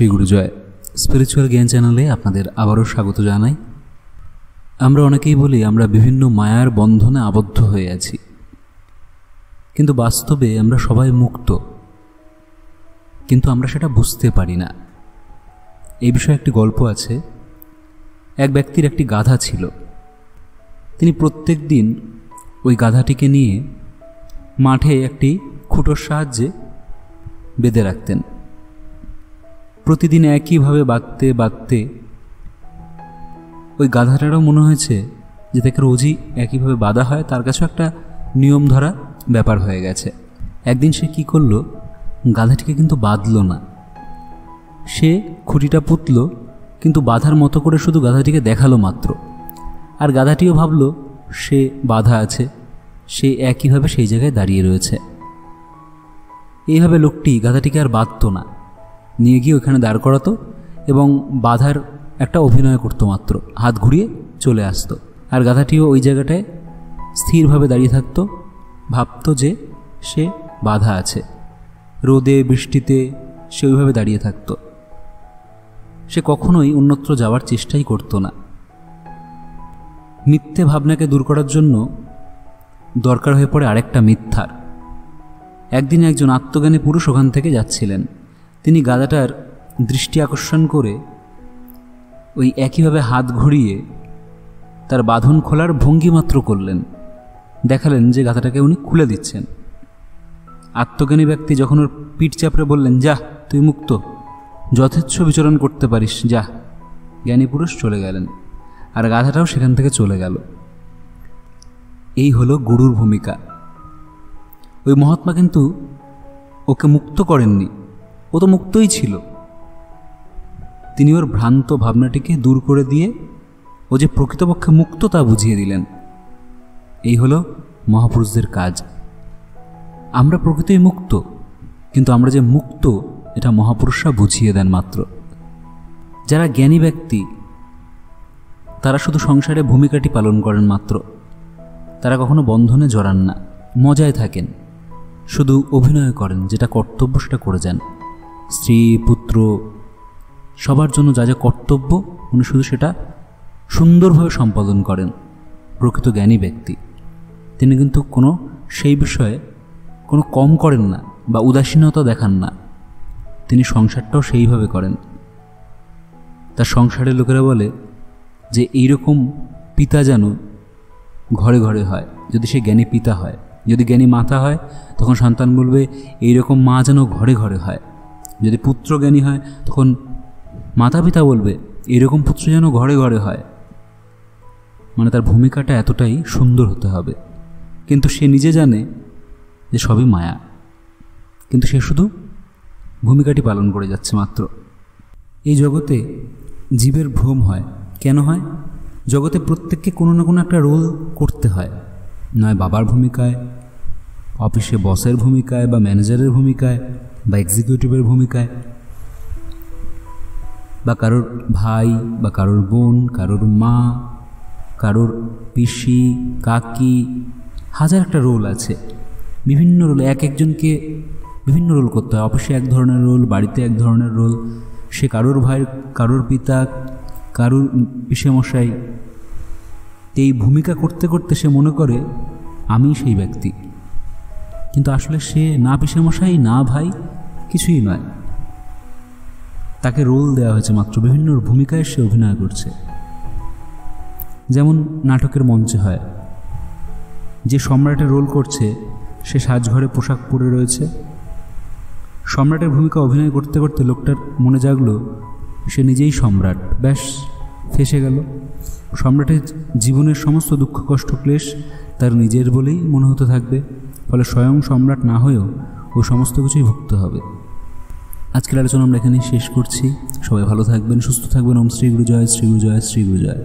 Shri গুরুজয় spiritual জ্ঞান চ্যানেলে আপনাদের আবারও স্বাগত জানাই। আমরা অনেকেই বলি আমরা বিভিন্ন মায়ার বন্ধনে আবদ্ধ হয়ে আছি, কিন্তু বাস্তবে আমরা সবাই মুক্ত, কিন্তু আমরা সেটা বুঝতে পারি না। এই বিষয়ে একটি গল্প আছে। এক ব্যক্তির একটি গাধা ছিল। তিনি প্রত্যেক দিন ওই গাধাটিকে নিয়ে মাঠে একটি খুঁটোর সাহায্যে বেঁধে রাখতেন। প্রতিদিন একইভাবে বাঁধতে বাঁধতে ওই গাধাটারও মনে হয়েছে যে তাকে রোজই একইভাবে বাঁধা হয়, তার কাছেও একটা নিয়ম ধরা ব্যাপার হয়ে গেছে। একদিন সে কি করলো, গাধাটিকে কিন্তু বাঁধল না, সে খুঁটিটা পুঁতল, কিন্তু বাঁধার মতো করে শুধু গাধাটিকে দেখালো মাত্র। আর গাধাটিও ভাবল সে বাঁধা আছে, সে একইভাবে সেই জায়গায় দাঁড়িয়ে রয়েছে। এইভাবে লোকটি গাধাটিকে আর বাঁধত না, নিয়ে গিয়ে ওখানে দাঁড় করাতো এবং বাঁধার একটা অভিনয় করতো মাত্র, হাত ঘুরিয়ে চলে আসতো। আর গাধাটিও ওই জায়গাটায় স্থিরভাবে দাঁড়িয়ে থাকতো, ভাবতো যে সে বাঁধা আছে। রোদে বৃষ্টিতে সে ওইভাবে দাঁড়িয়ে থাকতো, সে কখনোই অন্যত্র যাওয়ার চেষ্টাই করতো না। মিথ্যে ভাবনাকে দূর করার জন্য দরকার হয়ে পড়ে আরেকটা মিথ্যার। একদিন একজন আত্মজ্ঞানী পুরুষ ওখান থেকে যাচ্ছিলেন। তিনি গাধাটার দৃষ্টি আকর্ষণ করে ওই একইভাবে হাত ঘুরিয়ে তার বাঁধন খোলার ভঙ্গি মাত্র করলেন, দেখালেন যে গাধাটাকে উনি খুলে দিচ্ছেন। আত্মজ্ঞানী ব্যক্তি যখন ওর পিঠ চাপড়ে বললেন, যা তুই মুক্ত, যথেচ্ছ বিচরণ করতে পারিস, যা। জ্ঞানী পুরুষ চলে গেলেন, আর গাধাটাও সেখান থেকে চলে গেল। এই হলো গুরুর ভূমিকা। ওই মহাত্মা কিন্তু ওকে মুক্ত করেননি, ও তো মুক্তই ছিল। তিনি ওর ভ্রান্ত ভাবনাটিকে দূর করে দিয়ে ও যে প্রকৃতপক্ষে মুক্ত তা বুঝিয়ে দিলেন। এই হলো মহাপুরুষদের কাজ। আমরা প্রকৃতই মুক্ত, কিন্তু আমরা যে মুক্ত এটা মহাপুরুষরা বুঝিয়ে দেন মাত্র। যারা জ্ঞানী ব্যক্তি তারা শুধু সংসারে ভূমিকাটি পালন করেন মাত্র, তারা কখনো বন্ধনে জড়ান না, মজায় থাকেন, শুধু অভিনয় করেন, যেটা কর্তব্য সেটা করে যান। স্ত্রী পুত্র সবার জন্য যা যা কর্তব্য উনি শুধু সেটা সুন্দরভাবে সম্পাদন করেন। প্রকৃত জ্ঞানী ব্যক্তি তিনি কিন্তু কোনো সেই বিষয়ে কোনো কম করেন না বা উদাসীনতা দেখান না, তিনি সংসারটাও সেইভাবে করেন। তার সংসারের লোকেরা বলে যে এইরকম পিতা যেন ঘরে ঘরে হয়, যদি সে জ্ঞানী পিতা হয়। যদি জ্ঞানী মাতা হয় তখন সন্তান বলবে এইরকম মা যেন ঘরে ঘরে হয়। যদি পুত্র জ্ঞানী হয় তখন মাতা পিতা বলবে এইরকম পুত্র যেন ঘরে ঘরে হয়। মানে তার ভূমিকাটা এতটাই সুন্দর হতে হবে। কিন্তু সে নিজে জানে যে সবই মায়া, কিন্তু সে শুধু ভূমিকাটি পালন করে যাচ্ছে মাত্র। এই জগতে জীবের ভ্রম হয়। কেন হয়? জগতে প্রত্যেককে কোনো না কোনো একটা রোল করতে হয়, নয় বাবার ভূমিকায়, অফিসে বসের ভূমিকায়, বা ম্যানেজারের ভূমিকায়, বা এক্সিকিউটিভের ভূমিকায়, বা কারোর ভাই, বা কারোর বোন, কারোর মা, কারোর পিসি, কাকি, হাজার একটা রোল আছে। বিভিন্ন রোল, এক একজনকে বিভিন্ন রোল করতে হয়। অফিসে এক ধরনের রোল, বাড়িতে এক ধরনের রোল, সে কারোর ভাই, কারোর পিতা, কারোর পিসেমশাই। এই ভূমিকা করতে করতে সে মনে করে আমি সেই ব্যক্তি, কিন্তু আসলে সে না পিসেমশাই, না ভাই, কিছুই নয়। তাকে রোল দেওয়া হয়েছে মাত্র, বিভিন্ন ভূমিকায় সে অভিনয় করছে। যেমন নাটকের মঞ্চে হয়, যে সম্রাটের রোল করছে সে সাজঘরে পোশাক পরে রয়েছে। সম্রাটের ভূমিকা অভিনয় করতে করতে লোকটার মনে জাগলো সে নিজেই সম্রাট, ব্যাস ফেঁসে গেল। সম্রাটের জীবনের সমস্ত দুঃখ কষ্ট ক্লেশ তার নিজের বলেই মনে হতে থাকবে, ফলে স্বয়ং সম্রাট না হয়েও ওই সমস্ত কিছুই ভুগতে হবে। আজকের আলোচনা আমরা এখানেই শেষ করছি। সবাই ভালো থাকবেন, সুস্থ থাকবেন। ওম শ্রী গুরু জয়, শ্রী গুরু জয়, শ্রী গুরু জয়।